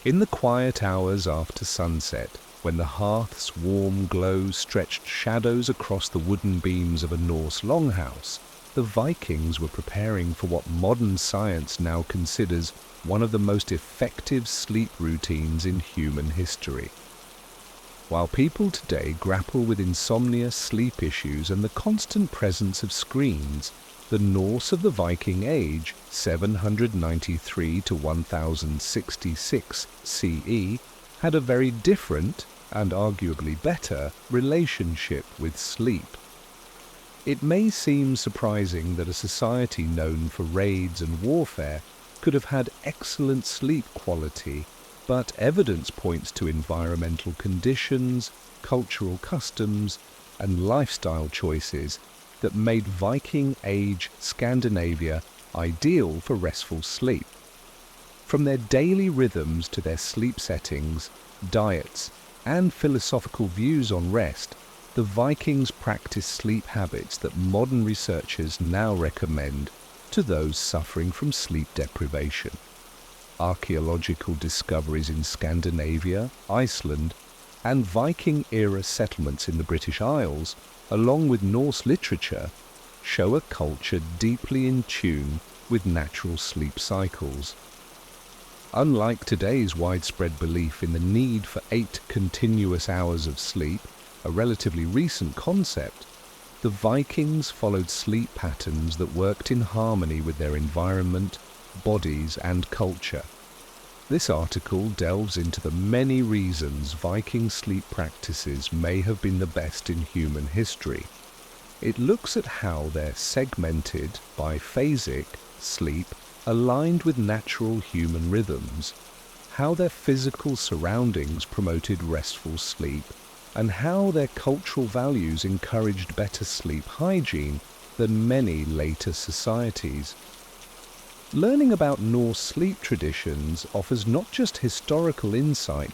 In the quiet hours after sunset, when the hearth's warm glow stretched shadows across the wooden beams of a Norse longhouse, the Vikings were preparing for what modern science now considers one of the most effective sleep routines in human history. While people today grapple with insomnia, sleep issues, and the constant presence of screens, the Norse of the Viking Age, 793 to 1066 CE, had a very different, and arguably better, relationship with sleep. It may seem surprising that a society known for raids and warfare could have had excellent sleep quality, but evidence points to environmental conditions, cultural customs, and lifestyle choices that made Viking Age Scandinavia ideal for restful sleep. From their daily rhythms to their sleep settings, diets, and philosophical views on rest, the Vikings practiced sleep habits that modern researchers now recommend to those suffering from sleep deprivation. Archaeological discoveries in Scandinavia, Iceland, and Viking-era settlements in the British Isles, along with Norse literature, show a culture deeply in tune with natural sleep cycles. Unlike today's widespread belief in the need for 8 continuous hours of sleep, a relatively recent concept, the Vikings followed sleep patterns that worked in harmony with their environment, bodies, and culture. This article delves into the many reasons Viking sleep practices may have been the best in human history. It looks at how their segmented, biphasic sleep aligned with natural human rhythms, how their physical surroundings promoted restful sleep, and how their cultural values encouraged better sleep hygiene than many later societies. Learning about Norse sleep traditions offers not just historical insight,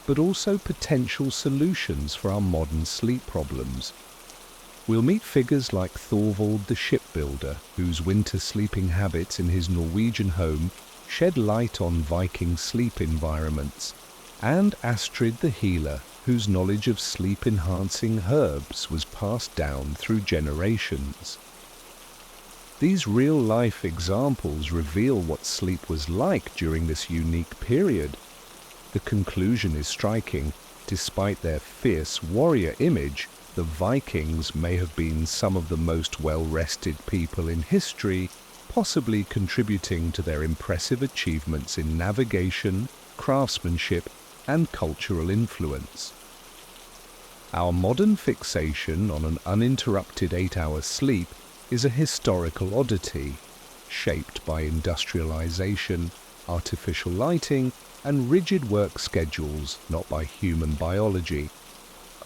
but also potential solutions for our modern sleep problems. We'll meet figures like Thorvald the shipbuilder, whose winter sleeping habits in his Norwegian home shed light on Viking sleep environments, and Astrid the healer, whose knowledge of sleep-enhancing herbs was passed down through generations. These real-life examples reveal what sleep was like during this unique period. The conclusion is striking. Despite their fierce warrior image, the Vikings may have been some of the most well-rested people in history, possibly contributing to their impressive achievements in navigation, craftsmanship, and cultural influence. Our modern fixation on an uninterrupted 8-hour sleep is a historical oddity, shaped by industrialization, artificial lighting, and rigid work schedules, not by human biology.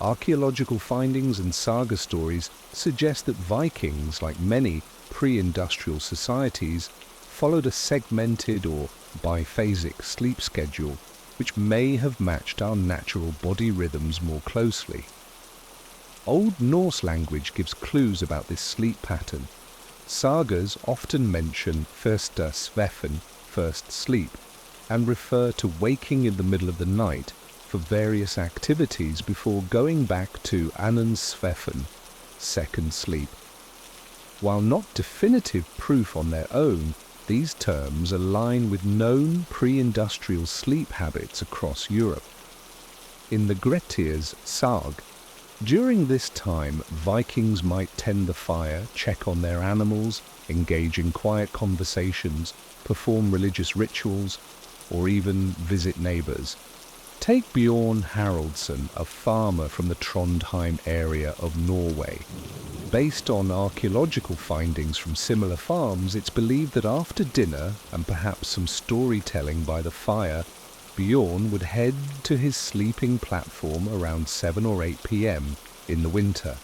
Archaeological findings and saga stories suggest that Vikings, like many pre-industrial societies, followed a segmented or biphasic sleep schedule, which may have matched our natural body rhythms more closely. Old Norse language gives clues about this sleep pattern. Sagas often mention första sveffen, first sleep, and refer to waking in the middle of the night for various activities before going back to annan sveffen, second sleep. While not definitive proof on their own, these terms align with known pre-industrial sleep habits across Europe. In the Grettir's Sag, during this time, Vikings might tend the fire, check on their animals, engage in quiet conversations, perform religious rituals, or even visit neighbors. Take Bjorn Haraldsson, a farmer from the Trondheim area of Norway. Based on archaeological findings from similar farms, it's believed that after dinner, and perhaps some storytelling by the fire, Bjorn would head to his sleeping platform around 7 or 8 p.m. in the winter.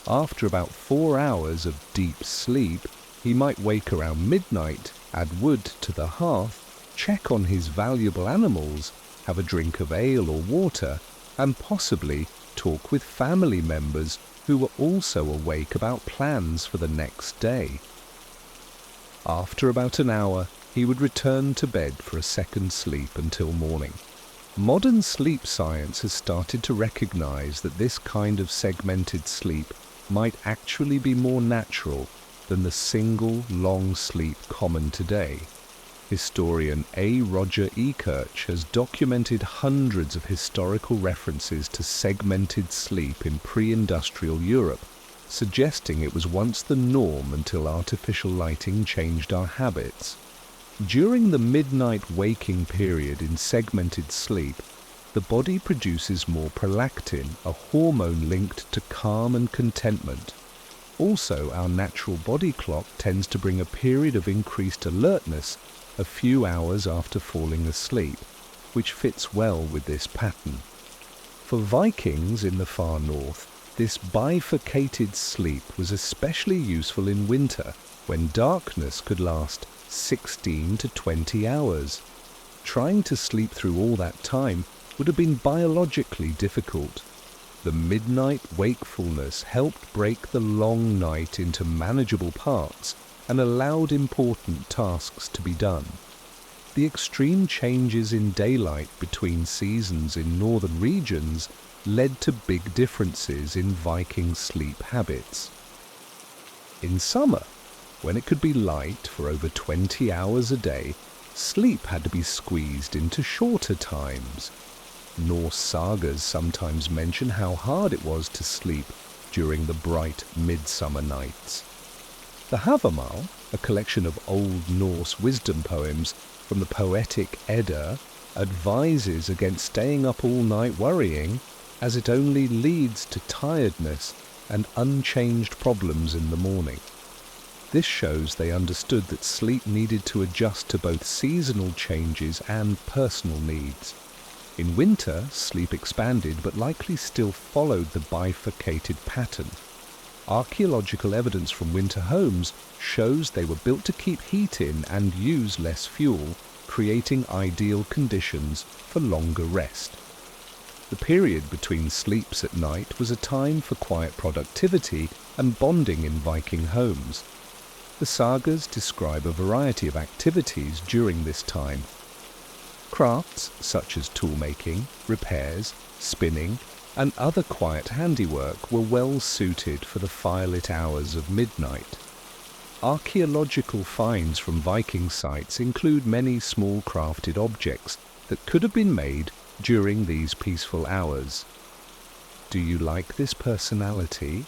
After about 4 hours of deep sleep, he might wake around midnight, add wood to the hearth, check on his valuable animals, have a drink of ale or water, and possibly talk with family members who were also awake about plans for the next day. After about an hour, he would return to bed for a second sleep until morning. Modern sleep science has started to recognize that this kind of segmented sleep might actually be more natural than the single long sleep common today. Historian A. Roger Ekirch has documented hundreds of historical references to segmented sleep in pre-industrial Europe, suggesting it was once the norm until artificial lighting changed our habits. During the midnight waking period in segmented sleep, the body produces more prolactin, a hormone linked to calm and contentment. Also, our natural body clock tends to bring a period of increased alertness a few hours after falling asleep, which fits well with this pattern. For Vikings in the far north, this bifurcated sleep was especially useful in winter, when darkness could last 16 to 20 hours. Trying to sleep through all that time would have been biologically difficult. The midnight wakefulness helped break the long night into manageable parts and allowed important tasks to be done. The extreme changes in daylight between seasons in northern regions led to big differences in Viking sleep habits. In summer, when it could be light for over 20 hours a day, sleep had to be squeezed into shorter times. Norse sagas sometimes mention how hard it was to sleep during the bright midsummer nights. The Havamal, a collection of Old Norse wisdom poems from the poetic Edda, advises against staying up all night worrying, as it only leads to tiredness and unchanged problems in the morning. This shows they understood that sleep needed to adjust to both seasonal changes and personal needs. In winter, sleep expanded but likely still followed the bifurcated pattern. Archaeological evidence from winter homes shows they were built to keep heat in and use less fuel, creating ideal conditions for longer rest. The period between sleeps at night was a time for quiet productivity and bonding in Viking homes. The sagas describe a variety of activities during this time. Crafts such as tool-making, repairs, spinning, and other quiet handiwork were well suited for the firelit hours of midnight. Archaeological finds from Viking sites include many small crafted objects that could have been made during these peaceful hours. Do you like this personality?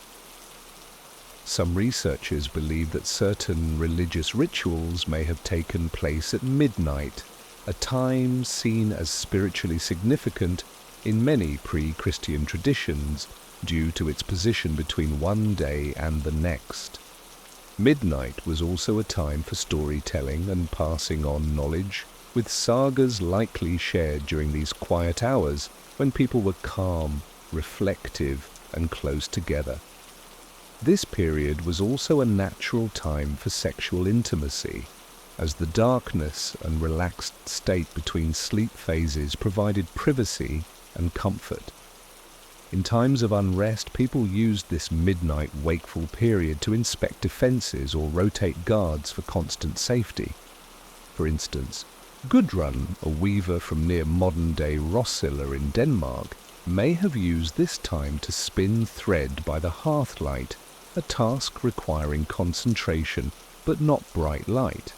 Some researchers believe that certain religious rituals may have taken place at midnight, a time seen as spiritually significant in many pre-Christian traditions due to its position between one day and the next. Midnight was also a time for storytelling and passing on knowledge, with sagas likely shared during these quiet hours when people were calm, reflective, and close together. This period was also a natural time for sexual intimacy, as the darkness and relaxed state between sleep phases provided privacy and comfort. In times of unrest, people used this midnight wakeful period to inspect defences or rotate guards for constant safety. For instance, Gudrun, a weaver from near modern-day Rossila in Denmark, may have used this time to spin thread by the hearth light, a task requiring concentration but not bright light.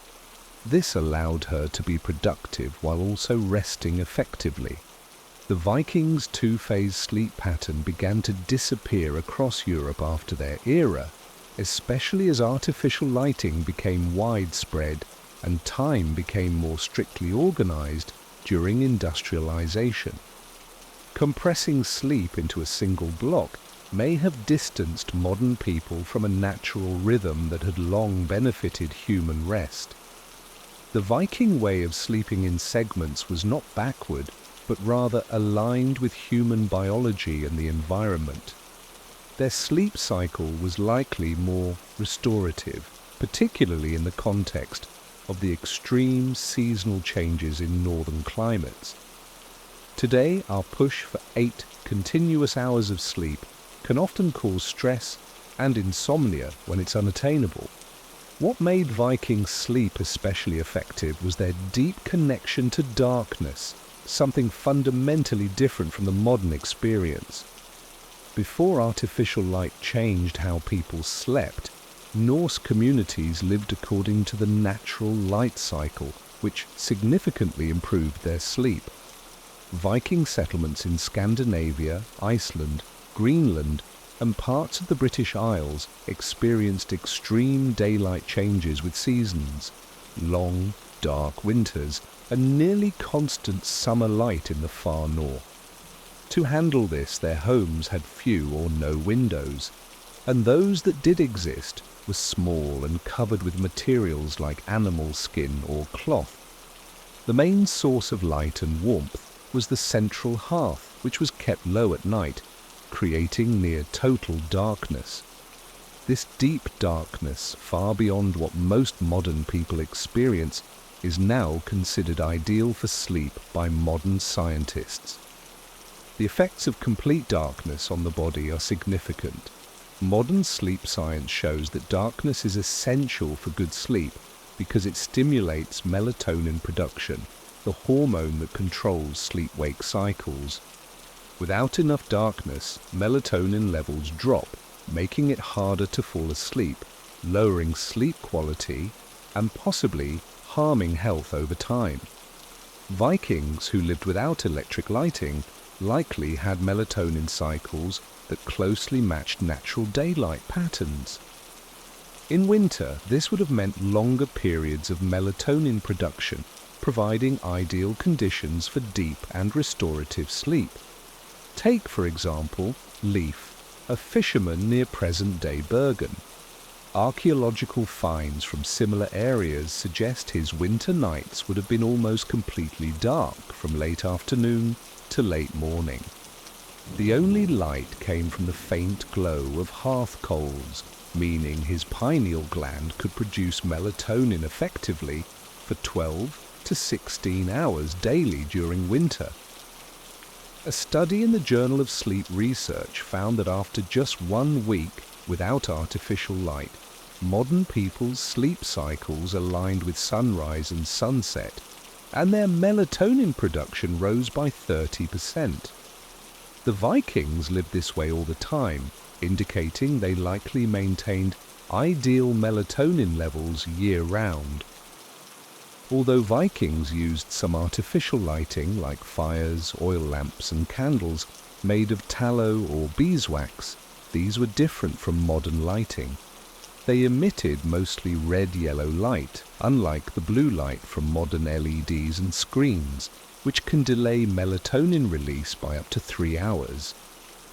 This allowed her to be productive while also resting effectively. The Vikings' two-phase sleep pattern began to disappear across Europe after their era, especially as artificial lighting became widespread and time became more strictly organized during industrialization. Compressing sleep into a single block may have distanced modern people from a natural rhythm that had long benefited human rest. The Viking way of sleeping in segments was not backward, but rather aligned with human biology and the environment. Their sleep cycle was likely more restorative, particularly in the context of the extreme seasonal changes in northern climates. Today, our push for 8 continuous hours of sleep can often cause stress and insomnia when it's unattainable. What made Viking sleep especially effective was their deep connection to darkness, something fundamentally different from the modern experience. Before artificial light changed how people slept, Norse communities lived according to the natural light cycle, which significantly improved their sleep. Viking settlements in Scandinavia, Iceland, Greenland, and parts of the British Isles experienced extreme daylight changes with seasons, long, dark winters, and nearly constant summer light in the far north. To handle this, their homes had few or no windows, and those that did exist were small and covered with materials like animal skin or cloth. The main source of light and warmth was the central hearth, which was kept low at night, creating near total darkness. This deep darkness, far beyond what most modern people experience, is now considered ideal for sleep by modern scientists. The effects of complete darkness on the body are significant. Modern sleep science shows that darkness is essential for good sleep because it stimulates melatonin production, the hormone that controls sleep-wake cycles. Without enough darkness, melatonin levels drop, making it harder to fall asleep, lowering sleep quality, and possibly harming health over time. Vikings who lived without electric lighting likely had melatonin cycles that closely matched natural daylight patterns. In winter, this would have meant longer periods of melatonin production, providing ideal conditions for deep and restorative sleep. Take, for example, Leif, a fisherman near present-day Bergen. Archaeological finds from similar areas suggest his winter nights would have been almost completely dark from late afternoon to late morning. The only light came from the faint glow of hearth coals, meaning his pineal gland could produce melatonin effectively for 12 to 16 hours daily during winter. A study in the Journal of Sleep Research found that after just 1 week without artificial light, modern people's sleep cycles aligned with sunrise and sunset, and their melatonin production rose by 30%. The Vikings lived this way all the time, indicating they likely maintained ideal melatonin levels year-round. Although Vikings used some artificial lighting like fires, oil lamps and candles made of tallow or beeswax, these were different from modern lighting. They emitted mostly red-yellow light, unlike the blue light from modern LEDs and screens, which can delay melatonin release by up to 3 hours.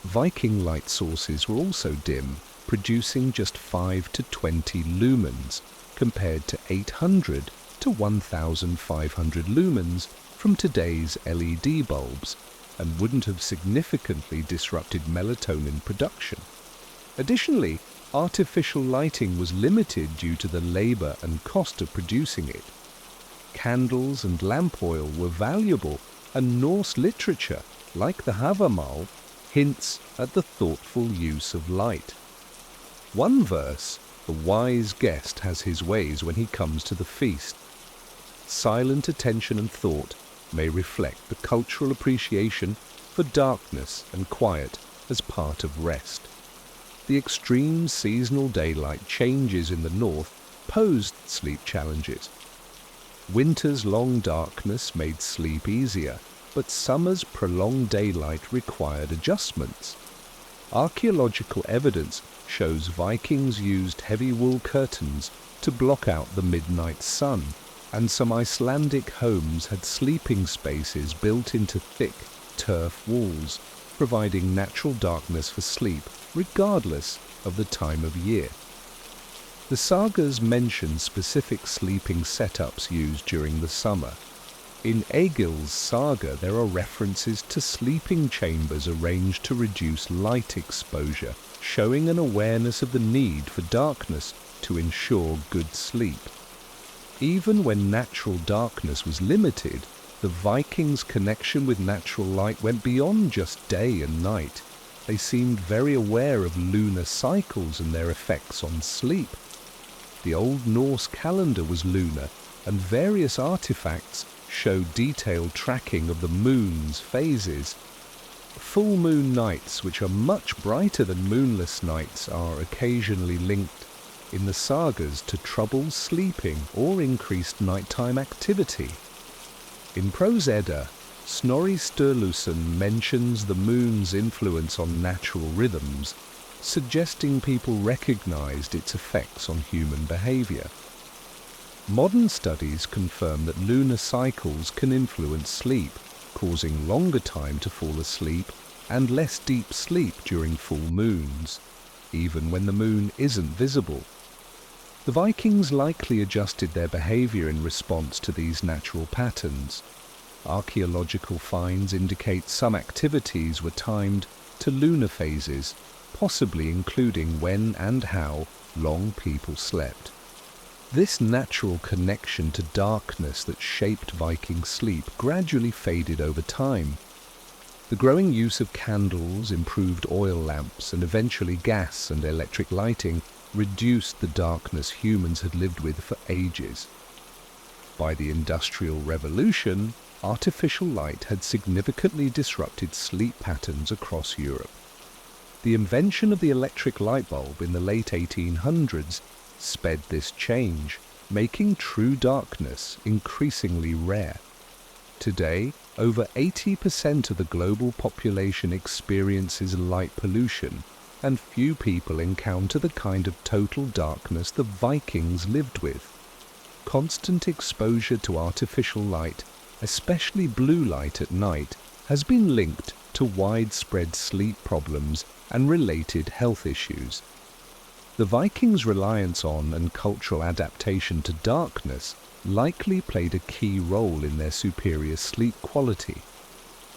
Viking light sources were also dim, producing just 5 to 20 lumens, compared to 800 to 1,500 lumens from today's LED bulbs, and wouldn't have significantly disrupted melatonin production. Additionally, artificial lighting was limited due to the labor and cost of producing it. Candles and lamp oil were valuable, and Norse literature, like the Havamal, hints at the thoughtful use of light. One verse, "The wise guest has his ways when he comes to the feast." Silent attention and thought may reflect the cultural appreciation for darkness and quiet as part of rest. The extreme seasonal daylight changes in the north posed sleep challenges. Winter's long darkness made sleep easier, but summer's prolonged daylight required adjustments. Archaeological evidence shows Vikings used heavy wool curtains to block out the midnight sun, and some Icelandic homes had sleeping spaces built into thick turf walls, providing natural darkness for sleep regardless of the time of year. The sagas mention specific sleeping setups used during the summer. In Egil's saga there are references to sleeping chambers arranged to reduce light exposure, showing an awareness of the need for darkness to ensure good sleep. Even when natural darkness was limited, the Vikings' connection with natural light went beyond just day and night. They seemed very aware of lunar cycles and their effects on sleep. The Old Norse calendar was lunar, and various artifacts show detailed tracking of the moon's phases. Full moon nights, which are much brighter than moonless nights, are occasionally linked in the sagas to trouble sleeping or increased nighttime activity. In Prose Edda, Snorri Sturluson mentions the moon's influence on natural rhythms, suggesting people recognized its effects on human behavior. Modern studies confirm that lunar cycles can influence sleep, causing longer time to fall asleep and less deep sleep during full moons, even when the moon isn't visible. The Vikings likely adjusted their behavior in response to these natural patterns. Archaeological finds indicate some activities were timed to lunar phases, possibly including when and how long people slept. This natural connection to darkness that shaped Viking sleep gradually faded over time. The growing use of candles, improved oil lamps, and eventually gas and electric lighting reduced the darkness humans had lived with for ages. By the Industrial Revolution, artificial light had significantly disrupted sleep patterns across Europe. The invention of the electric light bulb in the late 1800s sped this change, making true darkness increasingly rare. Today, over 80% of the global population experiences light pollution, and few people encounter the kind of total darkness the Vikings lived with. Constant exposure to artificial light, especially blue light at night, has been linked to widespread sleep problems and related health issues. The Vikings' reliance on and cultural adaptation to darkness likely played a key role in their superior sleep quality.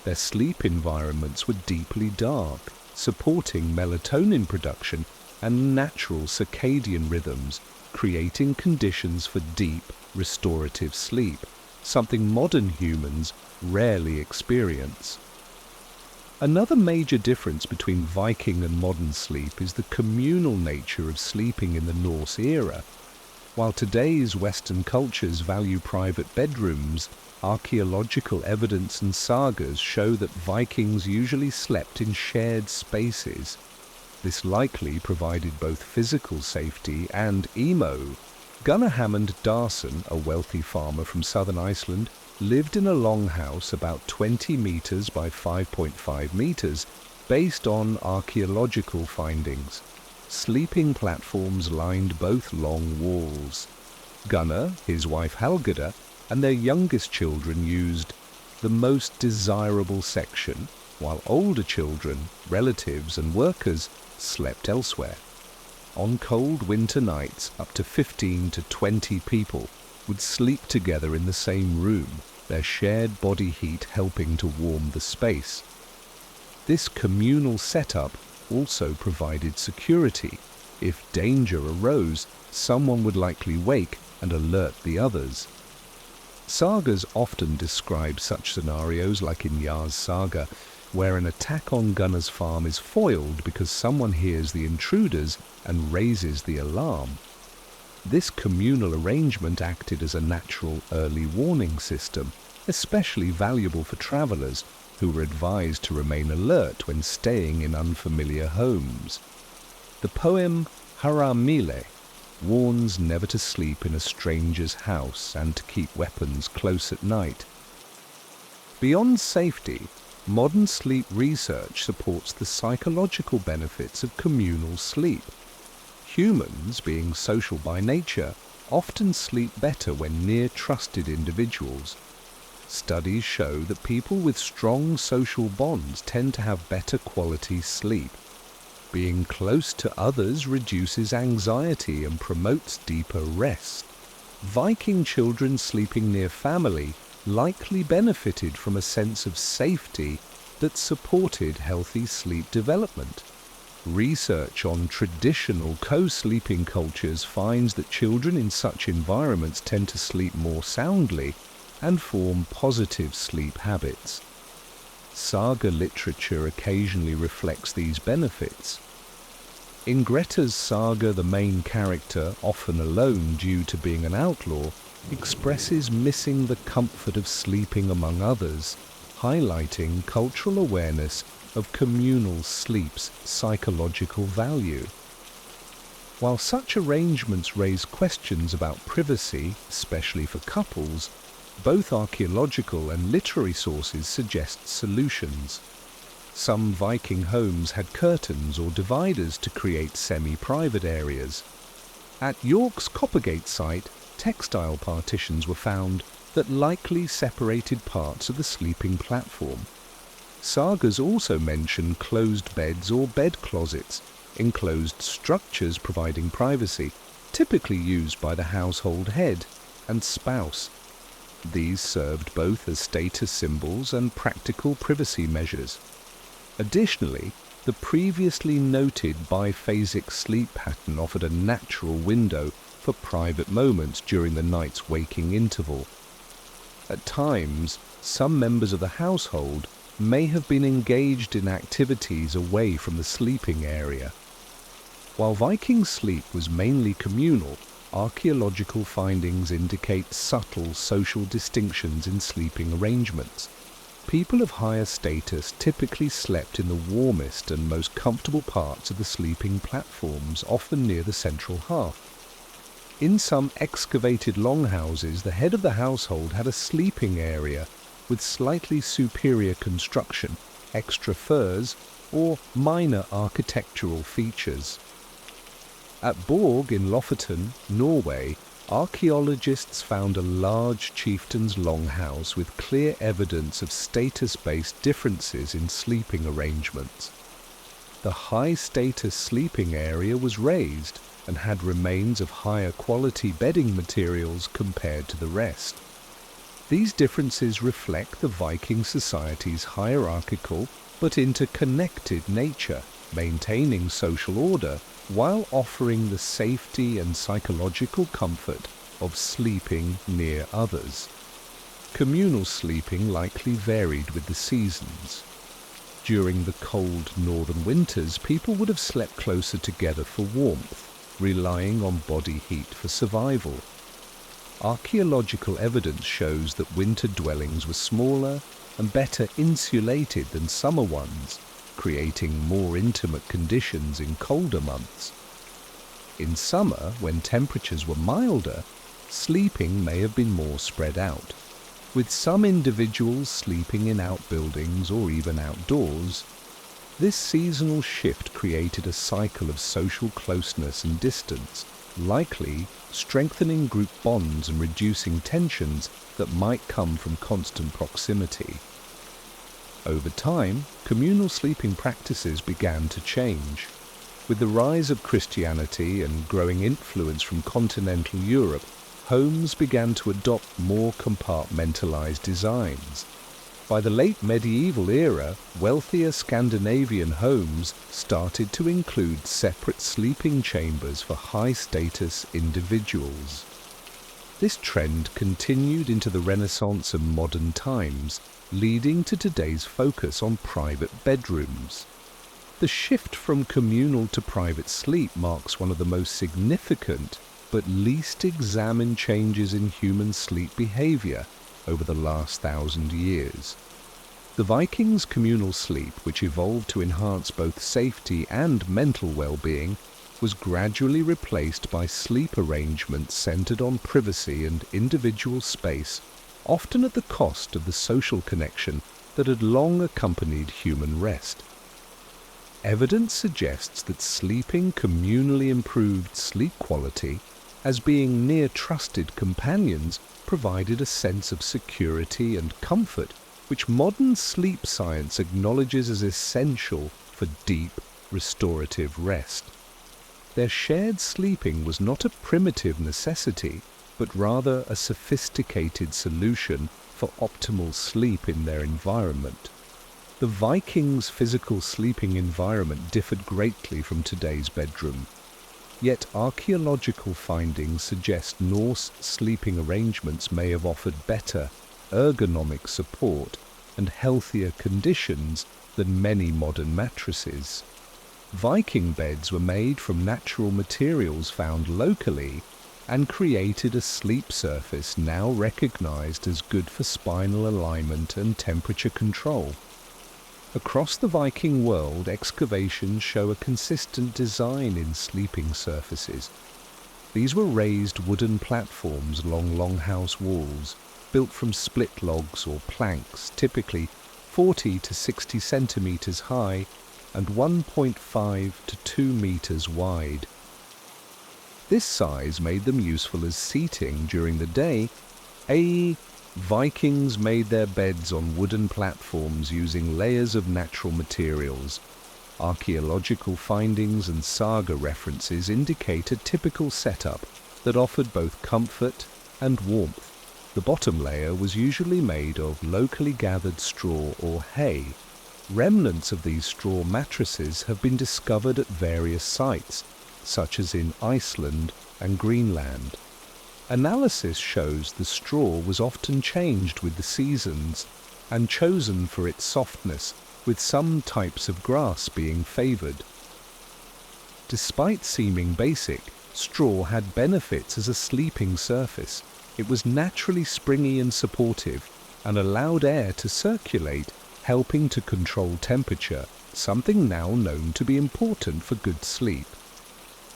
Their sleep environments were deeply dark, supporting melatonin production and natural circadian rhythms, creating conditions for deep, restorative sleep, something modern humans rarely experience. Another major difference between Viking and modern sleep is the communal nature of sleeping in the Norse era. While today's Western cultures value private bedrooms, archaeological evidence and sagas show that Vikings usually slept in shared spaces. This likely provided both physical safety and emo. Gunnar Hammond Darson, a wealthy farmer from southern Iceland, lived in a longhouse about 20 meters by 5.5 meters, based on archaeological findings. Sleeping platforms lined both long walls. Gunnar, his wife Helgeda, and their youngest children used the most desirable section, while older children, relatives, and workers slept elsewhere. On cold winter nights, up to 15 to 20 people would sleep together in the same room, their shared body heat helping to warm the space. This communal setup also provided security. If danger arose, someone would likely wake and alert the others. Sagas often describe such scenarios, like in Jar's saga, where an attack on Gunnar's farm is foiled because someone hears the intruders and raises the alarm. This communal arrangement acted as a natural early warning system, especially valuable for travelers who were advised to remain alert when staying in unfamiliar homes. The poem Haramile warns never to sleep in a stranger's house and to keep weapons close at night. Beyond safety, modern sleep research supports the psychological benefits of communal sleep. Humans, being social by nature, often sleep better when near trusted individuals. Studies show that people with strong social bonds tend to have better quality sleep. Being close to others reduces anxiety and promotes deeper rest. Viking children sleeping near family likely benefited from a sense of safety that supported healthy sleep development. Research on traditional co-sleeping cultures finds that children in such environments tend to sleep more soundly and form positive sleep habits. Saga literature occasionally reflects these benefits. In Greta's saga, the main character, often alone due to being an outlaw, expresses missing the comfort of sleeping among others, highlighting cultural awareness of communal sleep's psychological value. While such arrangements raise questions about privacy, especially for couples, both archaeological and literary sources suggest solutions. Some Viking homes had curtains or dividers to create semi-private areas. At York's Coppergate site, textile partitions were found that likely separated parts of the sleeping platform. Sagas also mention closed beds or bed closets, enclosed structures providing privacy, typically used by the household head and spouse. These served both as status symbols and practical privacy measures. Additionally, the previously noted biphasic sleep pattern offered a natural window for private moments during the night's waking interval. At times, some members of the household may have been engaged in activities away from the sleeping area. While Viking sleep was mainly communal, archaeological findings indicate subtle social distinctions in sleeping arrangements. People of higher status typically slept in the warmest and most comfortable parts of the sleeping platforms, often near the central hearth. In some excavated longhouses, the head of the household had a sleeping area with slightly superior construction, extra furs, or minor architectural features. At Borg in Lofoten, Norway, archaeologists found a large chieftain's longhouse with clear evidence of status-based differences in sleeping arrangements. The high-status sleeping area was raised and had remains of higher quality bedding materials compared to the rest. These differences reflect the Viking society's hierarchical but interconnected nature, maintaining social order while offering the safety and psychological comfort of sleeping near others. Communal sleeping likely varied with the seasons. During the cold northern winters, people would have slept closer together for warmth, relying on body heat for survival. Archaeological evidence shows that winter dwellings were smaller and better insulated than summer ones, creating more intimate conditions in colder months. In summer, when temperatures were milder, sleeping may have been more spread out, with some individuals sleeping in outbuildings or even outdoors. This seasonal shift created a cycle of social closeness and distance, likely strengthening group bonds and reducing tensions that might come from constant proximity. Over time, communal sleeping practices began to change. With the rise of Christianity and growing influence from continental Europe, homes began to adopt more compartmentalized designs. By the late medieval era, wealthier Scandinavian homes started to include separate sleeping chambers for high-status individuals. This trend continued into the Renaissance and modern times, leading to today's focus on private bedrooms. The shift from communal to private sleep marks one of the most significant but least examined changes in human sleep behavior over the last 1,000 years. The Vikings' communal sleep, which evolved to enhance both safety and mental well-being, was gradually replaced by sleep arrangements centered on privacy and individual space, often at the cost of the social connection that had long accompanied human rest. Evidence suggests that sleeping communally improved sleep quality, as being near trusted companions, provided a sense of security and comfort, which modern sleep science acknowledges as essential for deep, restorative rest. Their shared sleeping was not a primitive necessity, but rather a sophisticated solution for optimal sleep in their environment. The Vikings' physical sleeping environment differed greatly from today's bedroom. Yet archaeological findings suggest Norse sleeping arrangements may have offered better ergonomic support and healthier conditions than many modern mattresses. Viking beds were made from natural materials found locally and created a sleep surface now recognized as good for spinal alignment and temperature control. Across the Viking world, excavations show a consistent design in sleeping surfaces. These were raised wooden platforms along longhouse walls, built from split logs or planks, typically 40 to 60 centimeters high and 1.5 to 2 meters wide. This size made them useful as seating during the day. Vikings made their beds on wooden platforms using layers of natural materials. Archaeological findings and saga references indicate a typical setup that offered both comfort and warmth. The bottom layer was usually made of locally gathered straw or hay. Remnants of these straw mattresses have been discovered at various sites, such as in Iceland and Greenland. Analysis shows the straw was often changed with the seasons and chosen for its softness, with some types of grass being favored. Despite seeming basic, straw had benefits as a sleeping surface. It was naturally springy and supportive and allowed air to circulate, helping to control temperature, something now known to be important for good sleep.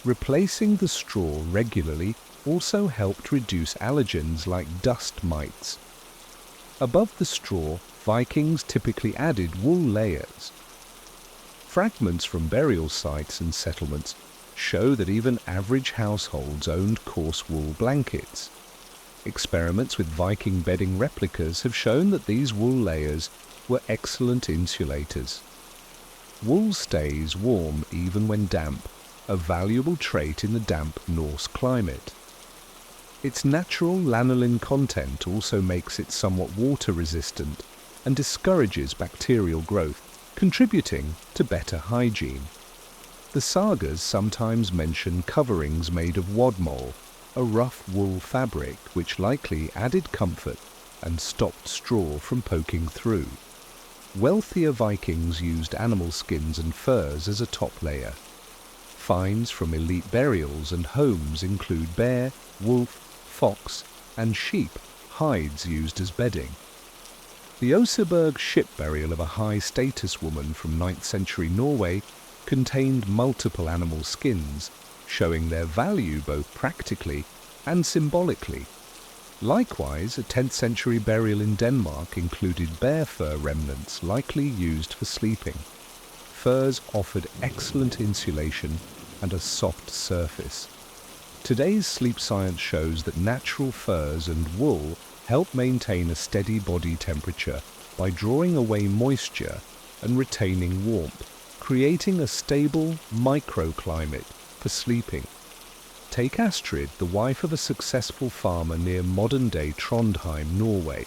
Replacing the straw regularly also helped reduce allergens like dust mites. Above the straw, Vikings typically added wool layers. Fragments from burial sites and settlements show that even average households owned coarse wool blankets. Experiments with Viking bedding replicas have shown that these wool layers were excellent insulators. Wool stays warm even when damp, a valuable trait in the damp Norse climate. Its natural lanolin content also makes it somewhat water-resistant and discourages bacterial growth, contributing to better hygiene. The sagas sometimes mention coverings made of wadmol, a rough wool fabric which likely added comfort and stopped straw from poking through. Wealthier Vikings used animal skins and furs as a top layer. Finds from elite burials and homes include bear, wolf, fox, and sheep hides used as bedding. The Oseberg ship burial of a high-status woman from 9th century Norway contained multiple animal skins, showing their value both practically and symbolically. Likewise, a 10th century burial in Denmark included bear fur remnants likely used for sleeping. Furs offered excellent insulation and a soft surface. Today's sleep science shows that natural furs and wool help maintain a steady body temperature by drawing away moisture and retaining warmth, creating a stable microclimate for sleeping. Take Astrid, the wife of a successful farmer near modern-day Trondheim, Norway.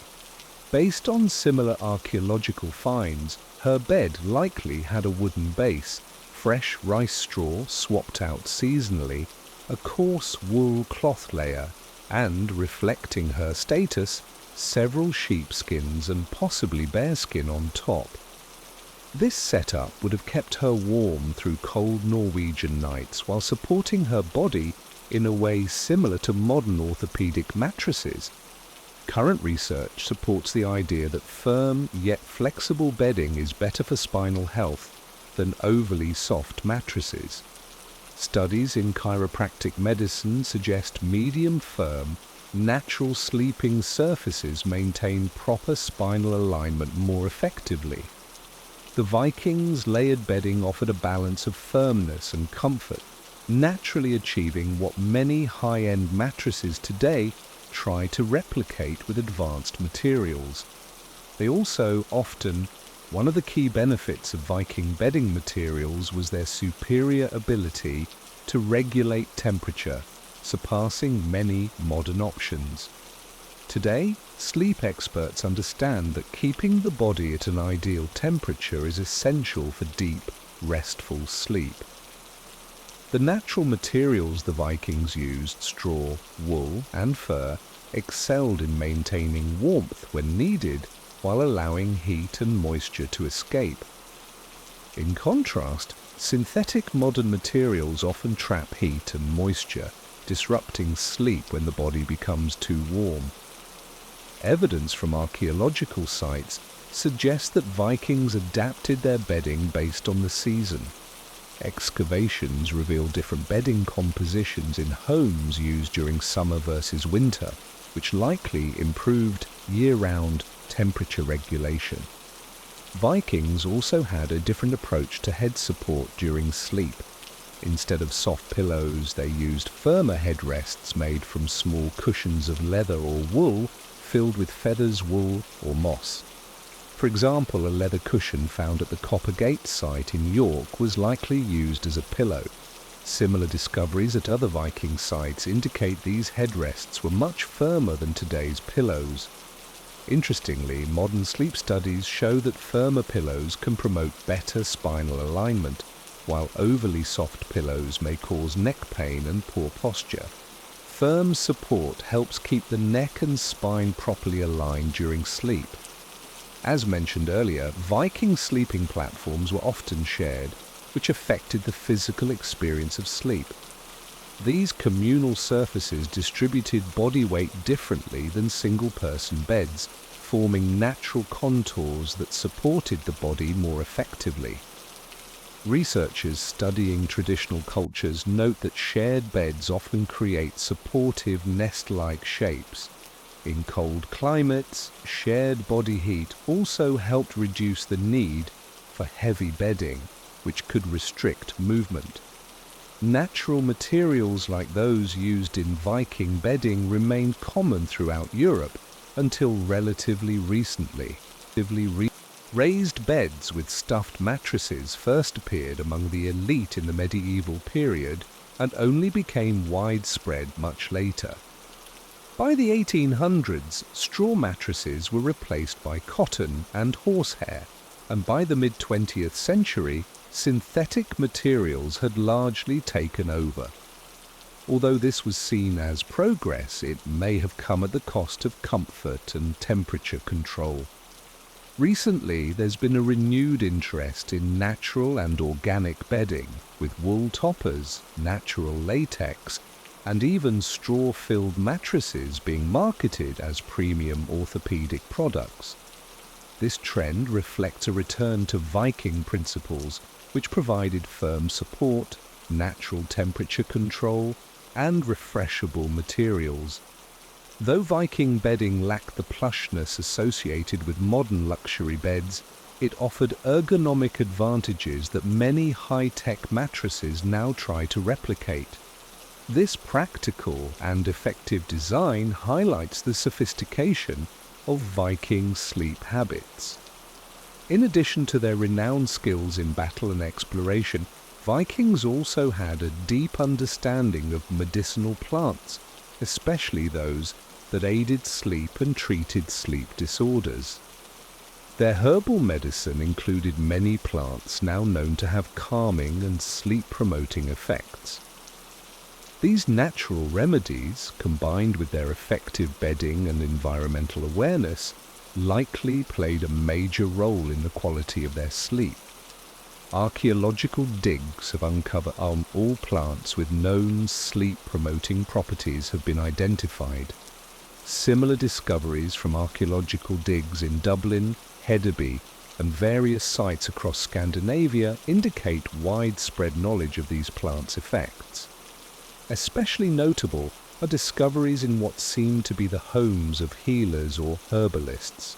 Based on similar archaeological finds, her bed likely had a wooden base, fresh rice straw swapped out seasonally, a coarse wool cloth layer, and, reflecting her status, several sheepskins and possibly bearskin on top. This setup would have kept her warm through cold Norwegian nights while supporting her body in a way similar to modern orthopedic mattresses. Current research supports the idea that firm yet flexible bedding is better for spinal health than overly soft mattresses. Studies in chiropractic medicine suggest medium-firm, natural sleeping surfaces maintain proper spinal alignment more effectively. The Vikings' layered bedding offered a balance of firmness and comfort, naturally achieving what many high-end mattresses today try to replicate with advanced materials. They also often One of the key benefits of Viking bedding materials was their superior ability to regulate temperature, surpassing many modern options. Today, sleep experts understand that keeping the body at an ideal temperature is essential for deep, restful sleep. The natural materials the Vikings used, straw, wool, and fur, excelled in maintaining warmth when needed, while allowing heat and moisture to escape. In contrast, synthetic modern materials often trap heat and moisture, disrupting sleep when the body becomes too warm. Evidence from archaeological sites suggests that Vikings adapted their bedding based on the season. Excavations reveal different bedding compositions in homes used during summer versus winter, which likely improved year-round temperature regulation. Vikings also had a different approach to head support during sleep. Instead of soft pillows, they used firmer headrests made from small cushions of leather or wool filled with feathers, wool, or moss. For example, a leather cushion found at the Copper Gate site in York was likely used as a pillow. Similar discoveries at other Viking sites indicate these headrests were much firmer than today's pillows. Interestingly, modern sleep studies show that firmer pillows can promote better spinal alignment, while overly soft pillows may cause neck pain and poor posture. Firm support helps keep the neck and spine properly aligned during sleep. As mentioned earlier, Viking sleeping platforms were often shared, which affected the physical experience of sleep. These communal surfaces distributed body weight differently than single-person beds, forming natural contours that supported the body more effectively. Researchers studying traditional cultures note that shared beds often create supportive nest-like shapes. In cold climates, shared body heat also helped reduce the need for heavy bedding, which could restrict movement. Natural materials like those used in Viking bedding remained common throughout Europe until relatively recently. Raised beds with stuffed mattresses first appeared among the elite in the medieval period and only became widespread much later. By the 1800s, straw mattresses were replaced by cotton and horsehair, and by the mid-20th century, synthetic materials had largely taken over. Although this was seen as progress, it may have come at the cost of comfort and temperature control. Recently, there's been a renewed interest in natural and organic bedding, with wool toppers, natural latex, and even straw-filled mattresses being marketed as premium orthopedic products. This trend reflects a return to Viking principles, which provided firm support, natural temperature control, and refreshable materials. Though Viking bedding lacked the plushness associated with modern luxury beds, it offered ergonomic advantages that many high-tech mattresses now try to replicate. This practical and effective design highlights the sophistication of Viking sleep habits. In addition to their renowned skills in battle and exploration, Vikings also had a deep understanding of medicinal plants, especially those that aided sleep and treated sleep disorders. Their herbal medicine included many plants now known to have calming and sleep-promoting effects. These natural remedies, combined with their effective bedding and environmental awareness, likely played a major role in the quality of their sleep. Archaeological digs have uncovered all plants with known sleep-promoting properties have been identified. Similar discoveries from archaeological digs in Dublin, Hedeby, and various sites across Scandinavia indicate widespread knowledge of these plants' effects. Especially notable are discoveries in what seem to be the homes of healers or herbalists.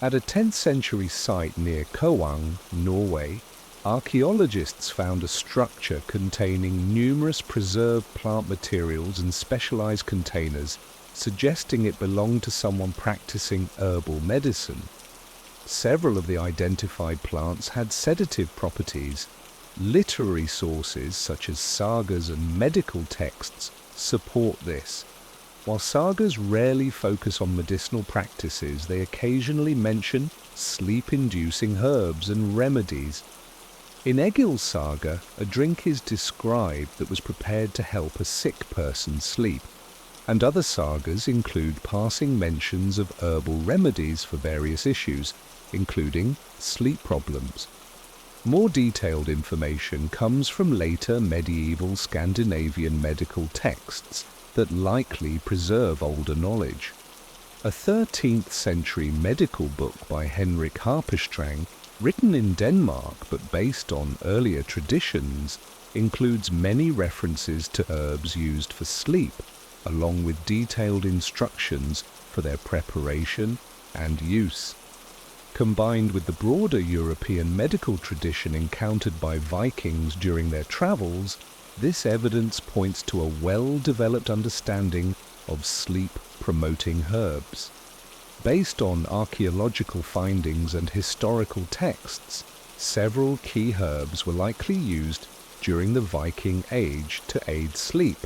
At a 10th century site near Kawang, Norway, archaeologists found a structure containing numerous preserved plant materials in specialized containers, suggesting it belonged to someone practicing herbal medicine. Several of the identified plants had sedative properties. Literary sources such as sagas and medical texts support this. While sagas rarely focus on medicinal practices, they occasionally mention sleep-inducing herbs and remedies. In Egil's saga, a drink is described that was prepared to help a sick person sleep, and other sagas include passing mentions of herbal remedies for various issues, including sleep problems. More detailed information comes from later medieval Scandinavian medical texts that likely preserve older knowledge. A 13th century medical book by Henrik Harpestrang, written in Denmark but based on earlier traditions, includes many references to herbs used for sleep, along with detailed instructions for their preparation and use. Combined with the broader European medical tradition encountered by Vikings during their travels, this evidence points to a well-developed understanding of sleep-promoting herbs. Based on archaeological findings and historical texts, several key herbs were likely used during the Viking Age to aid sleep.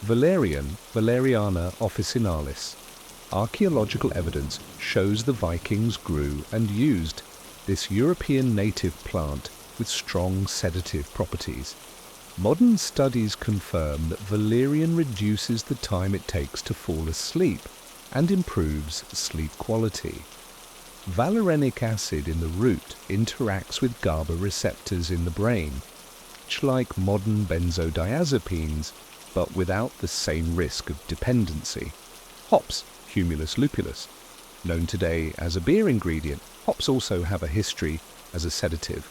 Valerian, Valeriana officinalis. Archaeological evidence shows the Vikings grew and used this European native plant with strong sedative properties. Modern studies confirm that valerian reduces the time it takes to fall asleep and improves sleep quality. Valerianic acid in the root interacts with GABA receptors in the brain, much like modern benzodiazepines, but without the same risk of dependency. Hops, Humulus lupulus. Known today as a beer ingredient, hops also have a history as a sedative.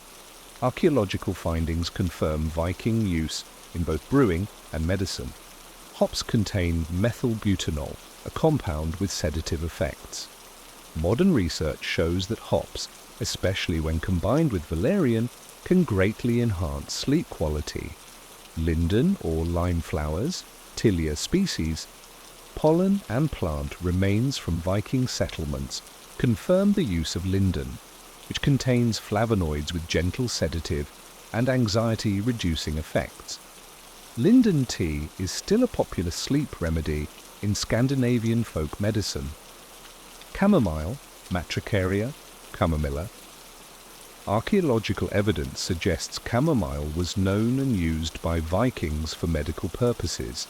Archaeological findings confirm Viking use in both brewing and medicine. Hops contain methylbutanol, a compound with sedative effects. Modern research shows that hops, especially when combined with valerian, can greatly enhance sleep quality. Linden or lime flowers, Tilia species, pollen and plant remains from Viking settlements confirm the use of linden, which contains flavonoids with gentle sedative and anxiety-reducing effects. Linden tea is still a popular sleep remedy in Scandinavian folk medicine. Chamomile, Matricaria, chamomilla. Archaeological evidence suggests chamomile was known and used by Vikings for medical purposes.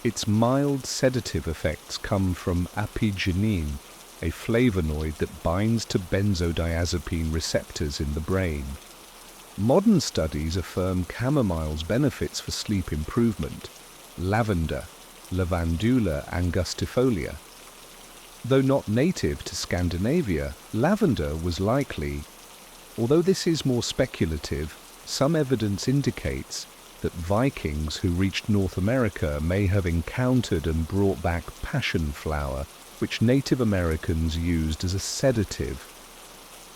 Its mild sedative effects come from apigenin, a flavonoid that binds to benzodiazepine receptors in the brain. Modern studies affirm chamomile's benefits for sleep improvement. Lavender, Lavandula angustifolia. Though not native to Scandinavia, lavender was likely. Although this is more speculative, some evidence indicates that Vikings who reached North America may have encountered and brought back passion flower, which Native Americans used as a sedative.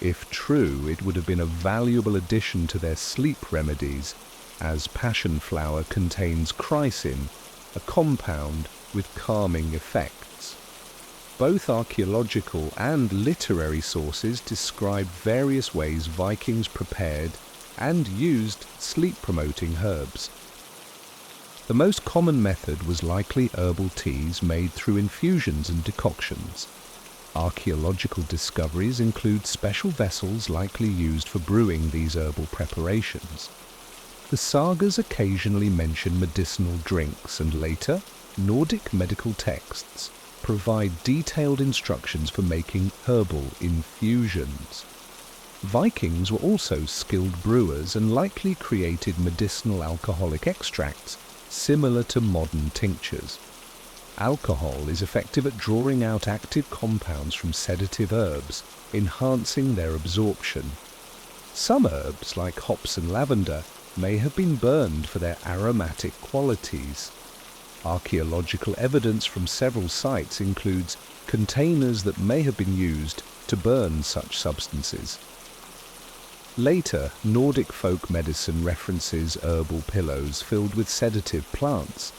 If true, it would have been a valuable addition to their sleep remedies, as passion flower contains chrysin, a compound with calming effects. Both archaeological and literary sources describe various ways Vikings prepared and used sleep-promoting herbs. The most common method was likely herbal teas made through infusions and decoctions. Archaeological discoveries include special vessels likely used for brewing these herbal preparations. The sagas occasionally mention medicinal drinks, and later, Nordic medical texts provide detailed instructions for making herbal infusions. Vikings were also skilled brewers and likely created medicinal alcoholic extracts similar to modern tinctures. Alcohol is effective at drawing out active compounds from sedative herbs, enhancing their absorption. Some herbs, like hops and lavender, may have been burned for their aromatic qualities. Archaeological evidence from several sites includes containers that may have been used to burn such substances. Later, Nordic folk medicine references herbal pillows filled with sedative plants.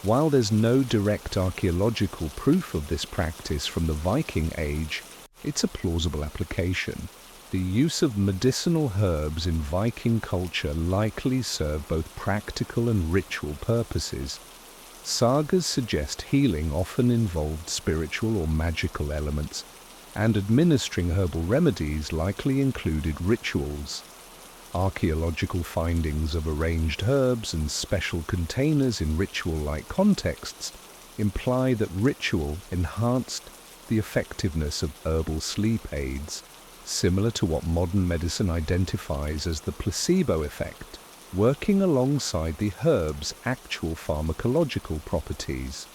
While there's no direct archaeological proof of this practice from the Viking Age, it's a plausible application. The use of medicinal herbs in Viking culture likely served both practical and ritual purposes. Sagas suggest healing often involved spiritual or magical elements, and administering herbal remedies likely included rituals. Archaeological findings of arranged herbs and special containers in ritual-like contexts imply that ritual enhanced the effectiveness of herbal sleep aids. similar to what modern medicine identifies as the placebo effect, working alongside the herb's actual pharmacological properties.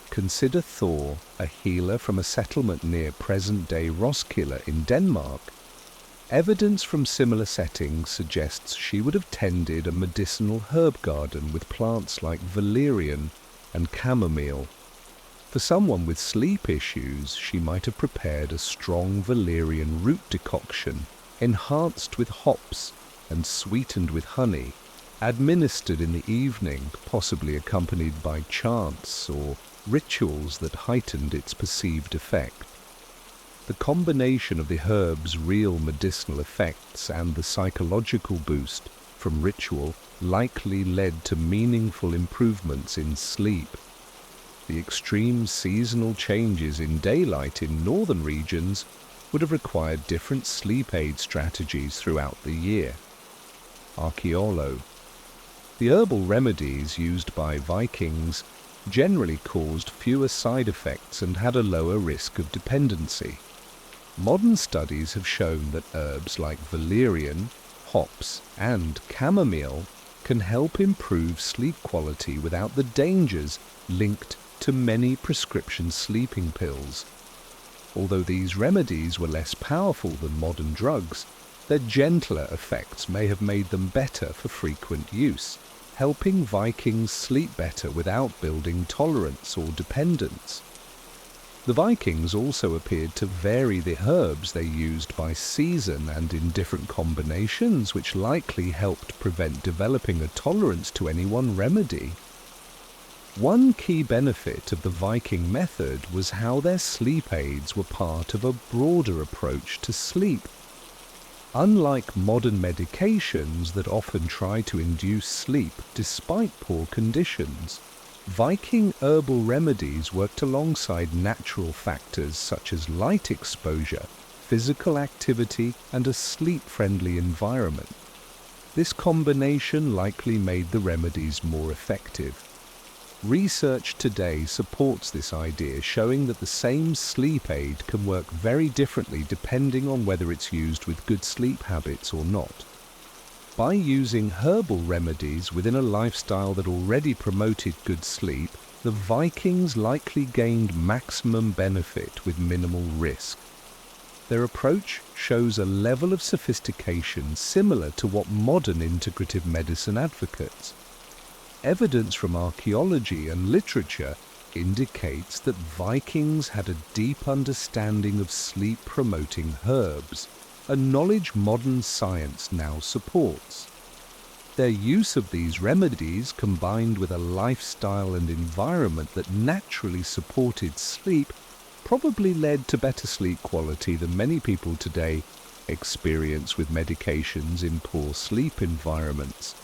Consider Thor, a healer from a settlement near present-day Roskilde in Denmark. Evidence from similar settings suggests she would have tended a medicinal herb garden with plants like valerian and chamomile. For someone with sleep issues, she might have prepared a strong valerian root decoction, enhanced with hops and sweetened with honey, administered in the evening, possibly accompanied by chants or rituals that heightened its perceived effect. The combination of the herb's real medicinal effects and the psychological boost from ritual likely led to meaningful improvements in sleep. The extreme seasonal changes in daylight in northern regions would have required different sleep aid strategies throughout the year. Archaeolo. The herbal remedies used by Vikings generally caused fewer side effects and had a lower risk of dependency. Modern studies have shown that herbs like valerian, hops, and chamomile can help improve sleep quality without the dangers linked to many prescription sleeping pills. Although these remedies were less powerful than modern drugs, their gentler effects may have made them better for frequent use, helping Vikings sleep better without building tolerance or dependence. The Vikings also appeared to vary the herbs they used by season and in different combinations, which likely helped prevent developing a tolerance to any one remedy. One key benefit of the Viking method was how their sleep aids were part of a broader approach to sleep. Unlike modern medications that often try to induce sleep despite poor conditions, Viking herbal remedies worked alongside natural factors such as light exposure, physical activity, and a sleep-friendly environment. This combination likely made the remedies more effective. Research today supports this idea, showing that the same sleep aid can work very differently depending on whether it's used with good sleep habits or not. By using herbal remedies within a lifestyle that already promoted good sleep, the Vikings likely gained maximum benefit with minimal risk. Their approach shows a level of sophistication similar to what modern integrative medicine advocates. Evidence from archaeology and literature indicates that Vikings had a deep understanding of sleep-promoting herbs, a knowledge modern science now supports. Their use of these remedies, combined with a lifestyle and environment that naturally supported sleep, probably led to better sleep quality than many people today experience with medications in poor sleep environments.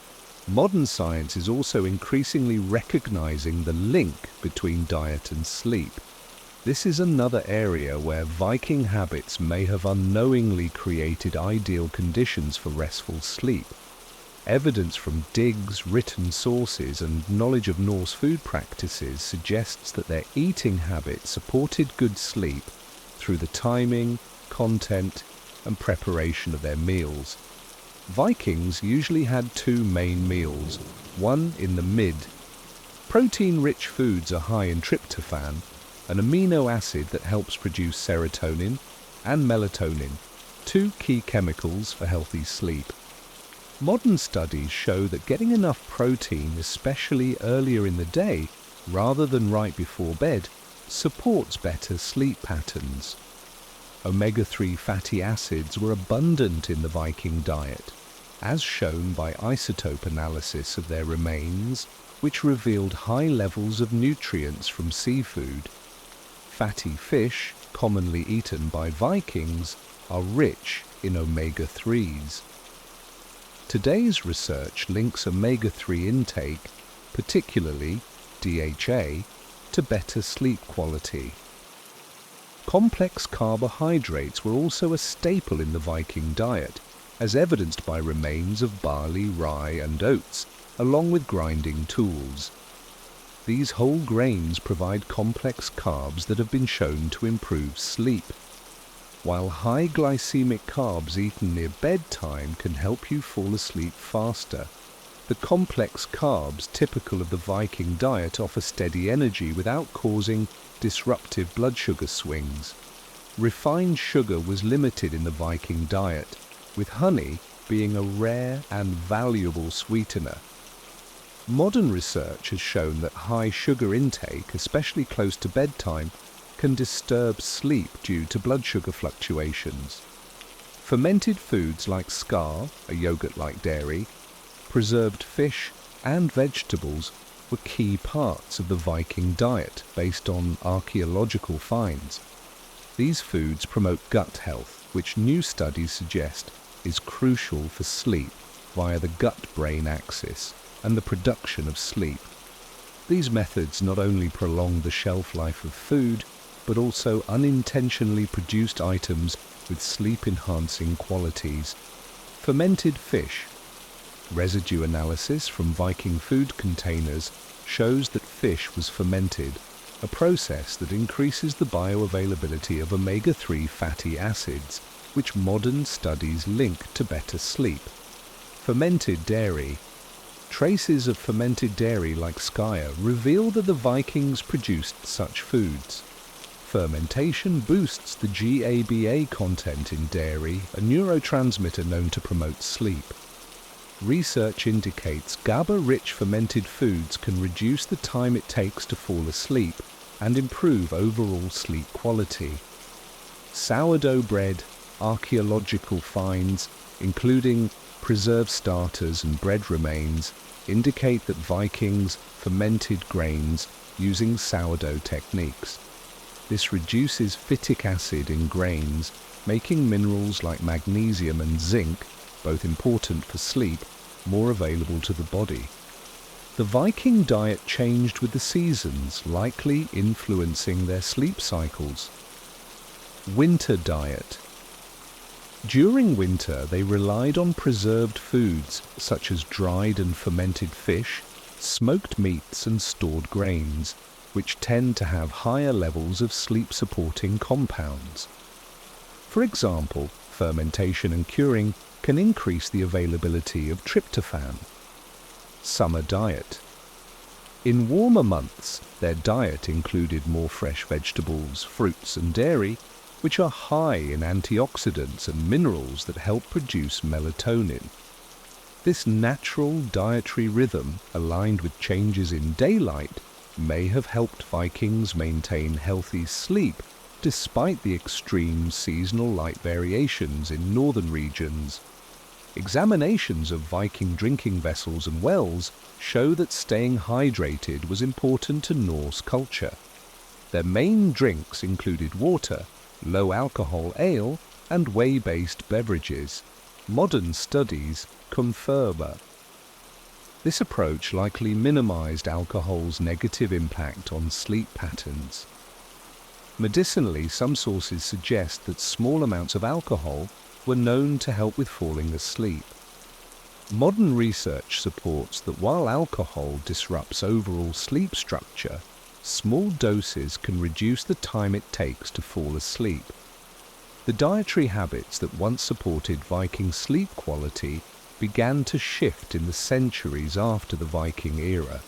Modern science is also increasingly recognizing the link between diet and sleep. This is another area where Viking habits may have unknowingly created ideal conditions for restful sleep. Evidence from digs, written sources, and knowledge of Norse food practices suggests that their eating habits supported good sleep through the timing, content, and preparation of their meals. Vikings usually had two main meals, one in the mid. Protein-rich foods are high in tryptophan, an amino acid that helps produce serotonin, and melatonin, two key chemicals for healthy sleep. Modern studies show that getting enough protein, especially earlier in the day, rather than right before bed, supports better sleep patterns. Omega-3 fatty acids were abundant in the Viking diet, as shown by isotope analysis of their remains, which revealed high levels of nutrients from seafood. Fatty fish, commonly eaten by Vikings, are rich in omega-3s. Today's research links omega-3 intake, particularly DHA, to better sleep quality. Complex carbohydrates were also a staple in the Viking diet, as evidenced by remains of barley, rye, and oats, along with grinding tools. These whole grains provide complex carbs that have been shown to improve sleep. while high glycemic carbs eaten near bedtime can help you fall asleep faster. The complex carbs typical of the Viking diet offer steady energy without causing disruptive blood sugar swings. Refined sugar was limited in the Viking diet, with honey being a rare and valuable sweetener. Modern research has shown that high sugar intake, especially close to bedtime, can disturb sleep due to blood sugar fluctuations. Fermented foods like skyr, a yogurt-like dairy, preserved fish and vegetables were key parts of the Viking diet based on archaeological finds. These foods promote gut health, which new studies suggest is crucial for sleep via the gut-brain axis and the production of sleep. These methods not only prolong the shelf life of food, but also unintentionally produced items with sleep-enhancing qualities. Fermented fish. Residue analysis from Viking food containers shows that fish was fermented, a process that increases the bioavailability of omega-3 fatty acids, which modern studies link to better sleep. Fermented dairy. Traces of fermented dairy like skyr reveal that the Vikings produced such foods. Fermentation boosts the GABA content in dairy, a neurotransmitter known to promote sleep. Research indicates GABA-rich fermented foods can reduce the time it takes to fall asleep and improve overall sleep quality. Sourdough bread, archaeological finds, including preserved starters and bread remains, indicate that Vikings fermented grains using sourdough techniques. This reduces phytic acid in grains, making minerals like magnesium and zinc, both important for sleep, more available to the body. The Viking diet changed with the seasons, likely influencing their sleep cycles. Winter diet. During winter, they relied on preserved foods such as dried and fermented fish, smoked meats and stored grains, which tend to have higher levels of sleep-supporting compounds. For example, fermentation and curing can increase the availability of tryptophan. Summer diet. In warmer months, their diet included more fresh vegetables, fruits and dairy, which are high in antioxidants and minerals that help produce melatonin. This natural dietary rhythm, aligned with changes in daylight, may have helped Vikings maintain healthy sleep despite the extreme seasonal light variations in northern regions. Examinations of Viking drinking vessels and wells show that staying hydrated was important to Norse culture. Their main drinks included water, low-alcohol ale, and whey-based beverages. Modern studies confirm this approach likely minimized alcohol's negative impact on sleep patterns. Medicinally, some sources suggest that small amounts of alcohol were known to help with falling asleep. Modern research supports that while alcohol disrupts overall sleep structure, small doses can reduce the time it takes to fall asleep. The dietary habits that once supported Viking sleep quality began to shift in the centuries after the Viking era.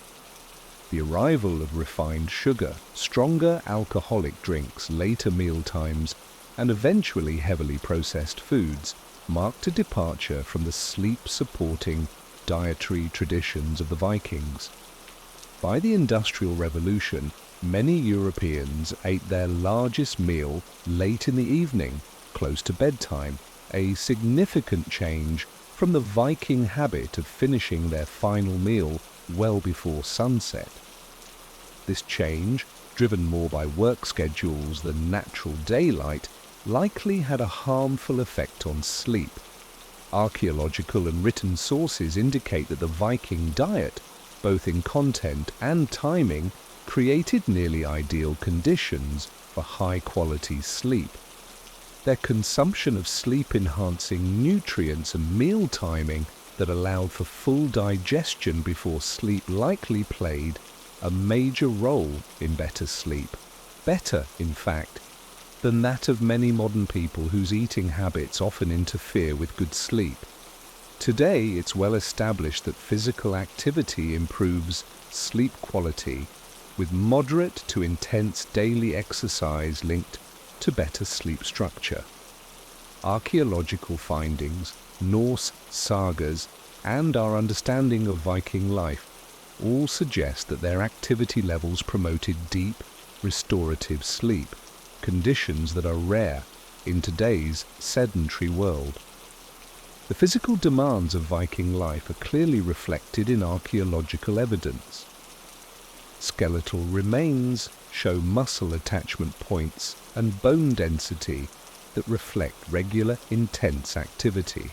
The arrival of refined sugar, stronger alcoholic drinks, later mealtimes, and eventually heavily processed foods marked a departure from the sleep-supporting dietary traditions of the Vikings. By the Industrial Revolution, many Europeans ate their largest meal late in the evening, close to bedtime, a significant change from the Viking habit of finishing their final meal well before sunset. This change, driven more by work schedules than natural daylight, likely had a harmful effect on sleep. Archaeological and written sources indicate that the Viking diet, both in content and timing, created nearly ideal conditions for high-quality sleep. Their consumption of sleep-enhancing nutrients and meal timing that allowed for full digestion before sleep likely played a major role in better sleep. Better, in fact, than that of many modern people whose eating habits often interfere with good sleep. Today, it's well established that physical activity improves sleep quality, with moderate to intense daily exercise linked to better sleep structure. Archaeological findings, Norse sagas, and our understanding of Viking life all suggest that their activity levels promoted deep, restorative sleep, conditions that are rare in today's sedentary world. The physical demands of Viking life are clearly reflected in archaeological evidence. Skeletal remains show muscle attachment points and bone density that reflect regular, intense activity.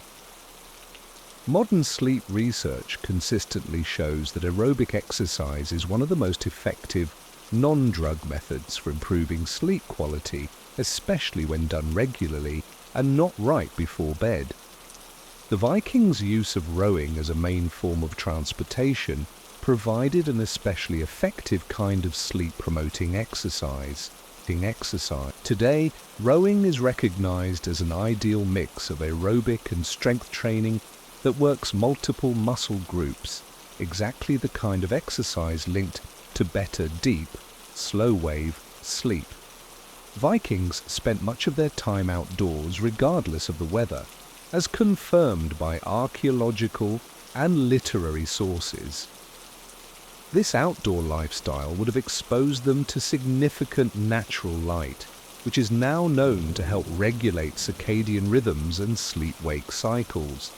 Modern sleep research consistently shows that aerobic exercise is one of the most effective non-drug methods for improving sleep quality, especially when done regularly and not right before bed. The Vikings' use of rowing as a main form of transportation provided an especially effective kind of sleep-promoting exercise. Today, rowing is recognized as an ideal mix of aerobic and strength training that works multiple muscle groups, exactly the kind of exercise linked to better deep, slow-wave sleep. Vikings spent much of their time outdoors regardless of the weather, as confirmed by archaeological and literary sources. This outdoor lifestyle would have exposed them to significant natural light, which is now known to help regulate circadian rhythms and sleep-wake cycles.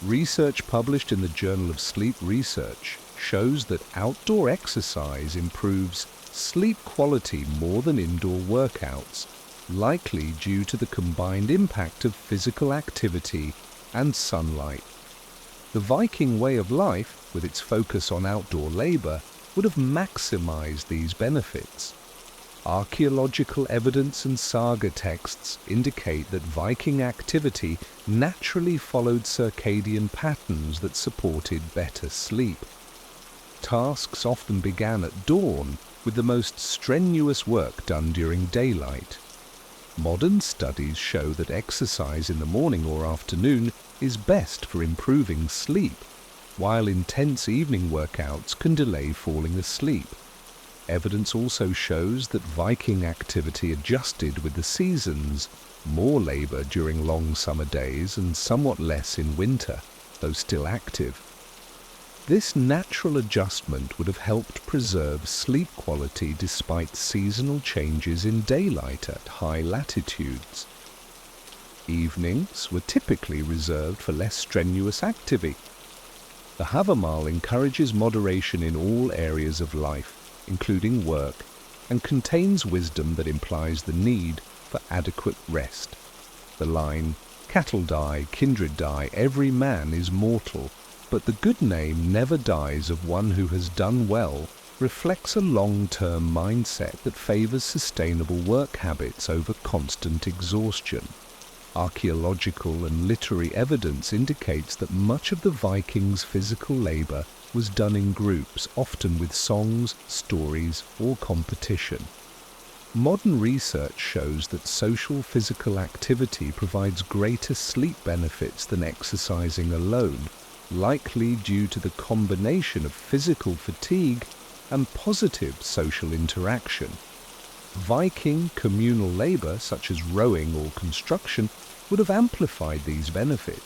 Research published in the Journal of Sleep Research shows that outdoor exercise improves sleep quality more than indoor workouts, likely due to the combined impact of physical activity and sunlight. The Viking way of life, with its focus on outdoor labor, would have maximized these benefits. Archaeological evidence and saga texts indicate that Viking activity naturally followed circadian patterns that supported better sleep. Tasks often began at dawn, with the most strenuous work done during daylight. Modern studies show that exercise in the morning or afternoon is best for improving sleep, while intense evening workouts can delay falling asleep. Evidence also shows that Viking activity adjusted with the seasons, more labor during long summer days and somewhat less in winter, though still active. This natural adjustment would have helped preserve sleep quality despite seasonal changes in daylight at high latitudes. Evenings were typically reserved for less strenuous activity. The Havamal encourages moderation in all areas of life, including work, and contains wisdom that implies the need for adequate rest. The line, "Cattle die, kindred die, every man is mortal, but the good name never dies of one who has done well," reflects a long-term mindset that favors sustainable work habits over constant exhaustion. Archaeological and literary evidence indicates that much of the Vikings' physical labor was done in groups, often with songs, stories, or competition. Modern research shows that social physical activity provides greater sleep benefits than exercising alone, likely due to the combination of physical fatigue and positive social interaction. Viking communal labor, such as rowing or construction, would have amplified these benefits.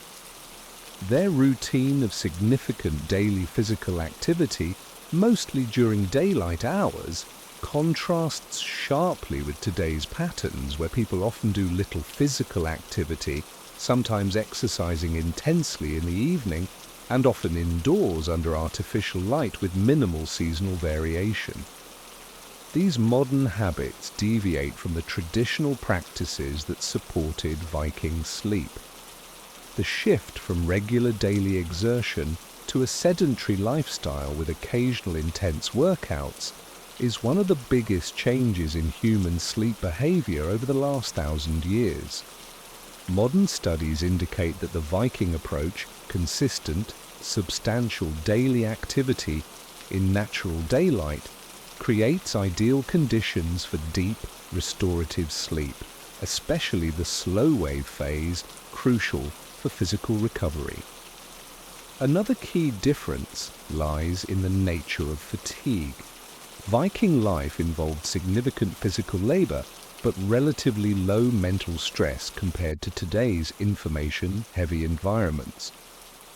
Their routine of significant daily physical activity, mostly during daylight hours, contrasts sharply with today's patterns, where people often do little physical activity, sometimes exercising intensely in the evening, and often indoors under artificial light with minimal seasonal variation. These modern habits deviate from the traditional practices that supported Viking sleep. The shift from regular daily exertion to a sedentary lifestyle with occasional intense workouts is one of the biggest changes in human sleep behavior over the last 1,000 years. Modern studies indicate that the Viking approach, consistent, substantial daily activity in natural daylight, creates ideal conditions for deep, restorative sleep, especially the slow wave phase, crucial for physical recovery. Another key difference lies in the nature of fatigue. Viking life involved significant physical labor, but relatively low mental stress compared to today's information-heavy environments.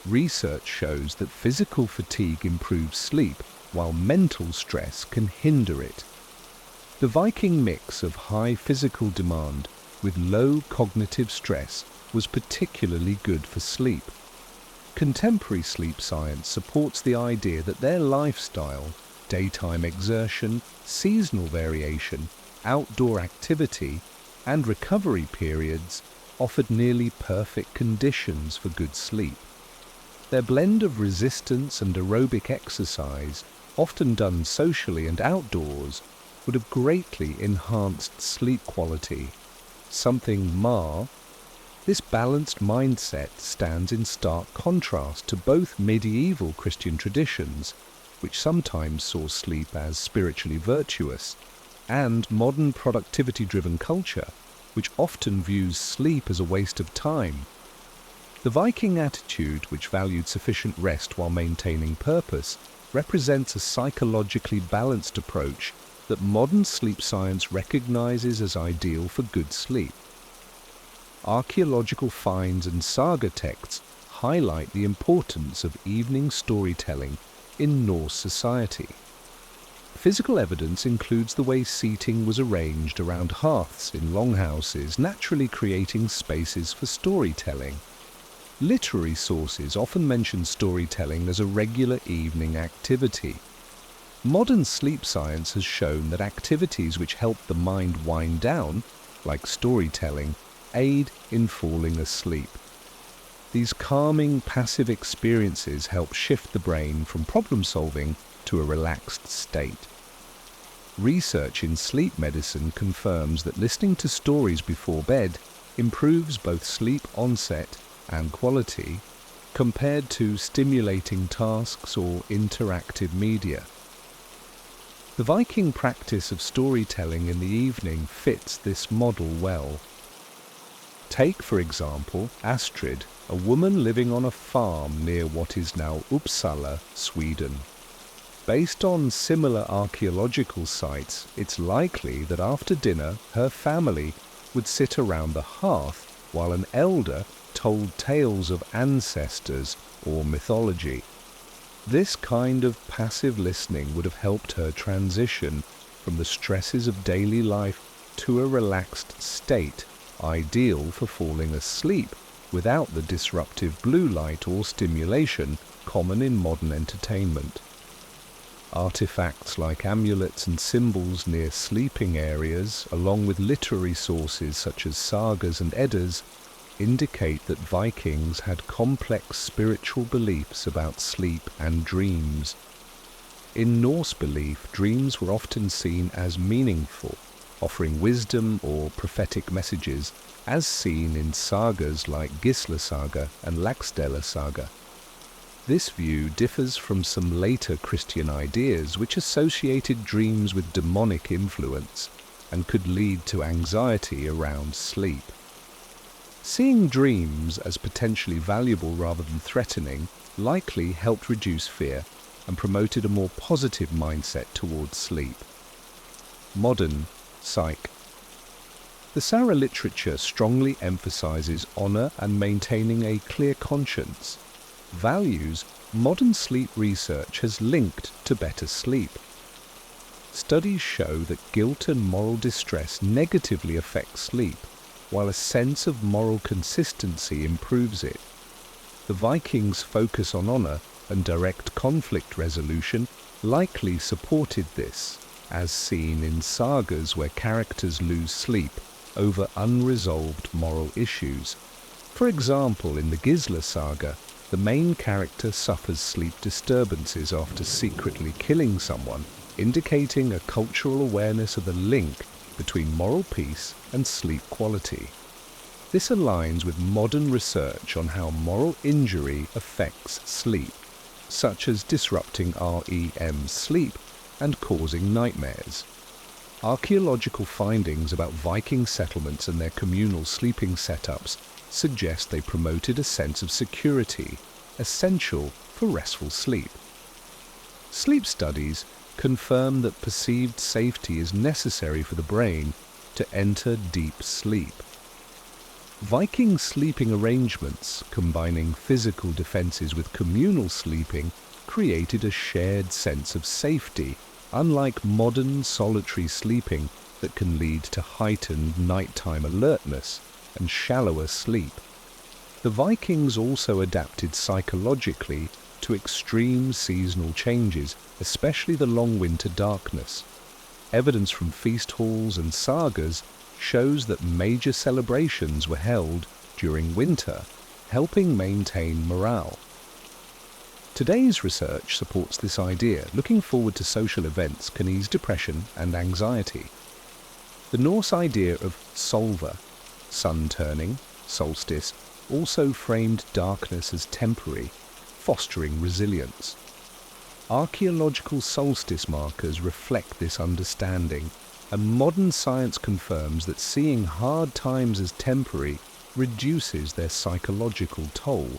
Research shows that physical fatigue improves sleep, while mental stress can hinder it. The Viking mix of high physical demand with low cognitive stress was particularly good for sleep. Contemporary sleep science supports the idea that their lifestyle, daytime exertion, seasonal variation, outdoor activity, and recovery periods offered nearly perfect conditions for good sleep. Their blend of resistance and aerobic exercise, often done socially and outdoors, would have greatly enhanced sleep quality. Something This balanced mindset stands in stark contrast to both medieval Christian traditions, which sometimes saw sleep as spiritually virtuous, and modern productivity-driven culture, which often views sleep as a waste of time. The Viking attitude, which valued sufficient rest while maintaining purpose, represents a psychologically balanced approach that modern sleep science recognizes as ideal for good sleep. Archaeological finds and saga texts highlight the importance of evening storytelling in Norse society. Physical evidence includes the way seating was arranged around hearths in longhouses, naturally creating spaces for storytelling. Literary sources often mention storytelling as a regular evening activity. Modern sleep science has shown that activities which help the mind wind down, like storytelling, aid in falling asleep. These calming, passive experiences help shift the brain from problem-solving to a relaxed state. Research in sleep medicine confirms that listening to stories before bed improves both sleep onset and quality compared to stimulating tasks or interactive media. The Viking practice of storytelling in the evening fits this model well. Take, for example, Astrid, a woman living on a farm near what is now Uppsala, Sweden. Based on similar archaeological sites, it's likely that after dinner her family would sit around the hearth while an elder told tales of ancestors or mythology. This kind of passive listening would have helped her transition from the stresses of daily life to a relaxed state, ideal for falling asleep without the disruptive blue light or stimulation common in modern entertainment. Artifacts like amulets and symbols near sleeping areas, along with literary sources such as sagas and eddas, indicate that Vikings had complex spiritual beliefs about sleep and dreams. In Norse belief, dreams were often seen as meaningful, offering wisdom or prophetic messages, as seen in sagas like Gisla Saga and Laxdæla Saga. This view differs from some later Christian ideas which associated dreams with demonic influence and could lead to anxiety around sleep. Seeing dreams as potentially valuable rather than threatening likely helped reduce fear and promoted a more positive mindset towards sleep. Modern psych. The Sara literature strongly emphasizes honor and maintaining a clear conscience. Values modern sleep research has linked to better sleep. Studies show that guilt and moral distress negatively affect sleep, while a sense of moral consistency improves it. The Vikings' focus on honor and direct conflict resolution likely supported this, as seen in sagas where characters lose sleep over unresolved moral issues. For example, in the Gisla Saga, the main character suffers sleep disturbances after secretly killing someone, indicating a cultural awareness of the link between moral peace and sleep quality. This aligns with modern research on how moral injury affects sleep, such as disrupting REM sleep and causing nightmares. Archaeological findings about Viking settlements and their communal sleeping setups suggest they promoted a sense of security, essential for restful sleep. Sleep studies confirm that perceived safety is necessary for the brain to enter deep sleep. Viking sleeping arrangements, combining physical defenses with communal sleeping, created a shared sense of safety, unlike modern solitary sleeping that can lead to heightened nighttime alertness and shallower sleep. The Vikings also adapted psychologically to extreme seasonal changes, especially the long winter darkness. Evidence from feast halls and sagas shows that major celebrations were held during winter, helping maintain morale. Today's research supports this idea. Looking forward to social events can ease depression and anxiety. The Norse idea of solva, sun turning, solstice, also framed darkness as temporary, fostering resilience. Archaeological solstice markers reflect this understanding, and modern science confirms that seeing hard times as temporary reduces their psychological toll.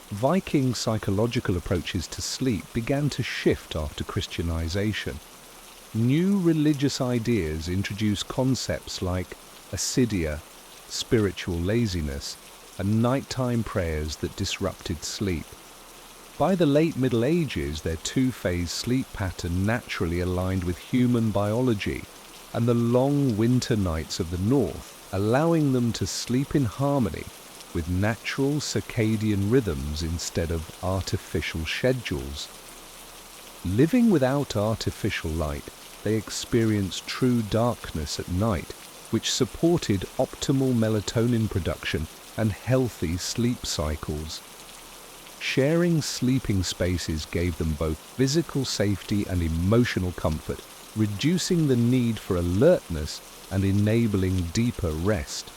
Viking psychological approaches to sleep began to shift after Christianization. New religious ideas introduced concepts like acedia, spiritual laziness, and nighttime prayers that disrupted sleep. By the late Middle Ages, their two-phase sleep pattern naturally aligned with human biology and the long winter nights of the north, allowing them to sleep in harmony with natural circadian rhythms instead of artificial schedules. Living without artificial light, they experienced true darkness at night, which supported optimal melatonin production and healthy sleep cycles. Sharing sleeping spaces gave them both physical safety and emotional comfort, reducing the need for alertness and enabling deeper rest.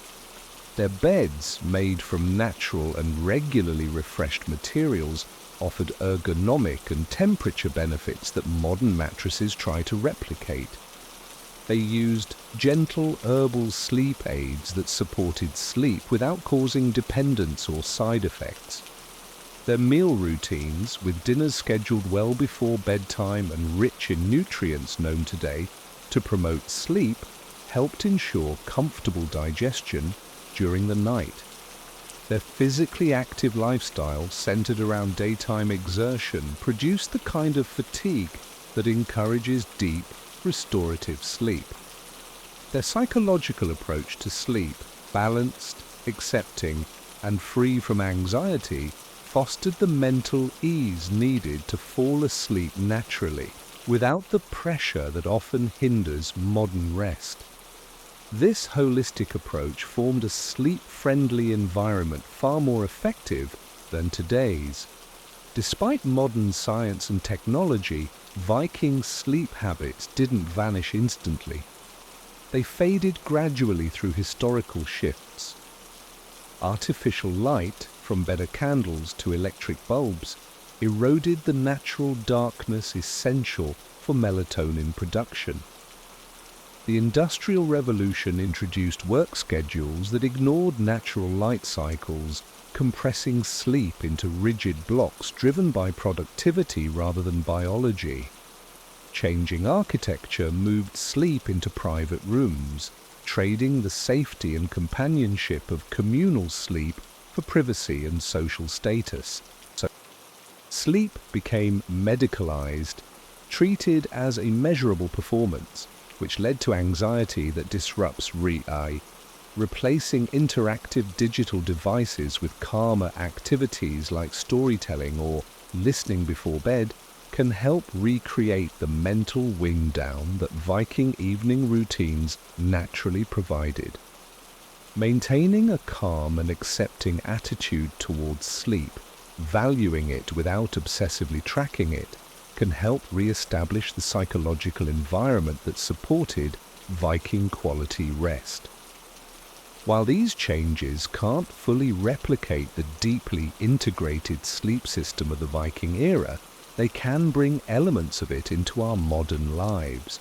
Their beds, made from natural and regularly refreshed materials, offered ergonomic and temperature benefits that modern mattresses try to replicate. They used gentle herbal sleep aids that supported sleep without causing dependence or side effects. Their meal routines, with dinners scheduled well before bedtime and rich in nutrients known today to promote sleep, helped ensure comfortable digestion during the night. Their physically active lifestyle, centered around daytime exertion, produced the kind of fatigue that encourages deep, restorative sleep. Their psychological approach to sleep, balanced, accepting, and free from anxiety, fostered the mental ease needed to fall asleep naturally, without the pressure that often hinders modern rest. This holistic approach formed a sleep-friendly environment far more effective than today's. Despite modern science and technology, Viking sleep habits didn't vanish instantly. They faded gradually through historical shifts. Artificial light, from better candles to electric bulbs, eroded the natural darkness essential for melatonin production. The Industrial Revolution introduced work schedules that ignored natural light cycles, compressing sleep into rigid blocks driven by productivity rather than biology. Changing architecture moved sleep into private rooms, trading the safety and companionship of communal sleep for privacy and social status. So, sleep became medicalized, treated as a measurable performance, which led to anxiety that disrupts replacing interactive digital devices with calmer activities like storytelling or listening before bed can help recreate the mental wind down that Viking evening routines naturally provided. Maintaining a calm and accepting attitude towards sleep, valuing it without obsessively tracking it, can help re-establish the psychological environment that supported Viking quality rest. While these changes can't fully replicate the deeply integrated sleep system of the Viking era, they can bring elements of it into our modern lives.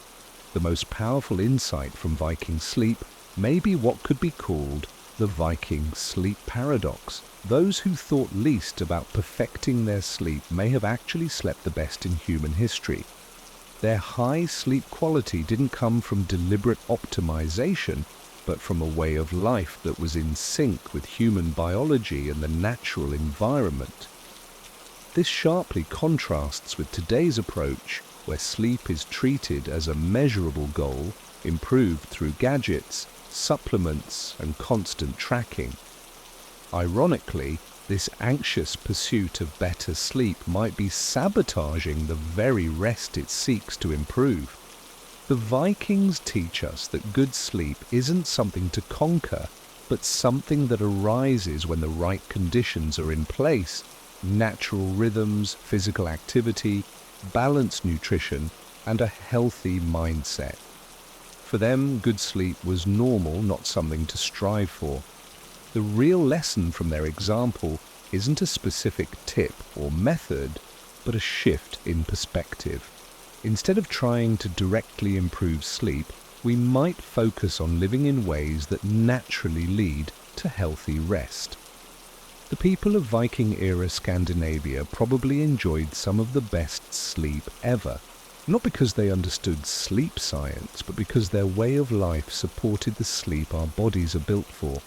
The most powerful insight from Viking sleep may be what could be called the Viking sleep paradox. Those who thought least about perfecting their sleep may have actually slept the best in human history. Their high sleep quality didn't come from deliberate optimization, but from a way of life that was in sync with human biology and the natural environment. This sharply contrasts with today's approach, where sleep is treated as a measurable goal, improved through gadgets, supplements, and constant tracking. Ironically, this anxious pursuit of better sleep might be sabotaging the very rest it seeks to improve. The Vikings teach us that good sleep isn't something to conquer, but something that arises when the right conditions are in place: natural rhythms, physical activity, balanced nutrition, and a healthy mindset. For them, good sleep was normal, not something to strive for. The real lesson from their example isn't a specific tip or method, but a shift in perspective. Instead of trying to directly improve sleep, we might focus on living in ways that naturally lead to healthy rest. The people of Viking-era Scandinavia probably enjoyed some of the best sleep ever, not because they understood sleep science, but because their way of life supported the sleep our bodies are built for.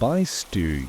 By Stu